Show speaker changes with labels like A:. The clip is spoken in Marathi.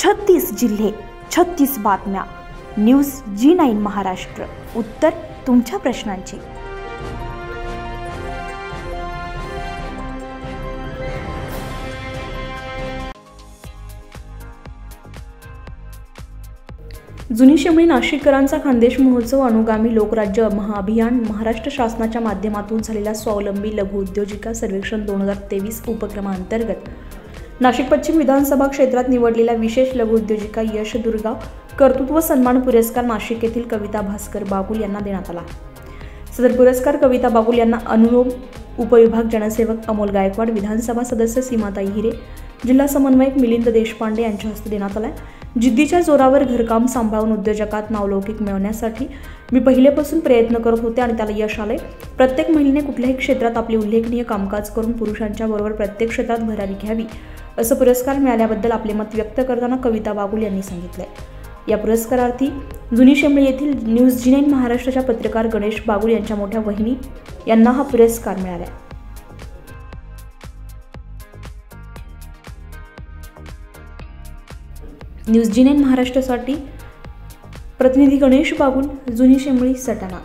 A: 36 जिल्हे, 36 बातम्या. News G9 Maharashtra. उत्तर तुमच्या प्रश्नांची. जुनी शेमळी नाशिककरांचा खानदेश महोत्सव अनुगामी लोकराज्य महाअभियान महाराष्ट्र शासनाच्या माध्यमातून झालेल्या स्वावलंबी लघु उद्योजिका सर्वेक्षण 2023 उपक्रमांतर्गत नाशिक पश्चिम विधानसभा क्षेत्रात निवडलेल्या विशेष लघु उद्योजिका यश दुर्गा कर्तृत्व सन्मान पुरस्कार नाशिक येथील कविता भास्कर बागुल यांना देण्यात आला. सदर पुरस्कार कविता बागुल यांना अनुलोम उपविभाग जनसेवक अमोल गायकवाड, विधानसभा सदस्य सीमाताई हिरे, जिल्हा समन्वयक मिलिंद देशपांडे यांच्या हस्ते देण्यात आला. जिद्दीच्या जोरावर घरकाम सांभाळून उद्योजकात नावलौकिक मिळवण्यासाठी मी पहिलेपासून प्रयत्न करत होते आणि त्याला यश आले. प्रत्येक महिलेने कुठल्याही क्षेत्रात आपले उल्लेखनीय कामकाज करून पुरुषांच्या बरोबर प्रत्येक क्षेत्रात भरारी घ्यावी असं पुरस्कार मिळाल्याबद्दल आपले मत व्यक्त करताना कविता बागुल यांनी सांगितले. या पुरस्कारार्थी जुनी शेमळी येथील न्यूज G9 महाराष्ट्राच्या पत्रकार गणेश बागुल यांच्या मोठ्या वहिनी यांना हा पुरस्कार मिळाला. न्यूज G9 महाराष्ट्रासाठी प्रतिनिधी गणेश बागुल, जुनी शेमळी, सटाणा.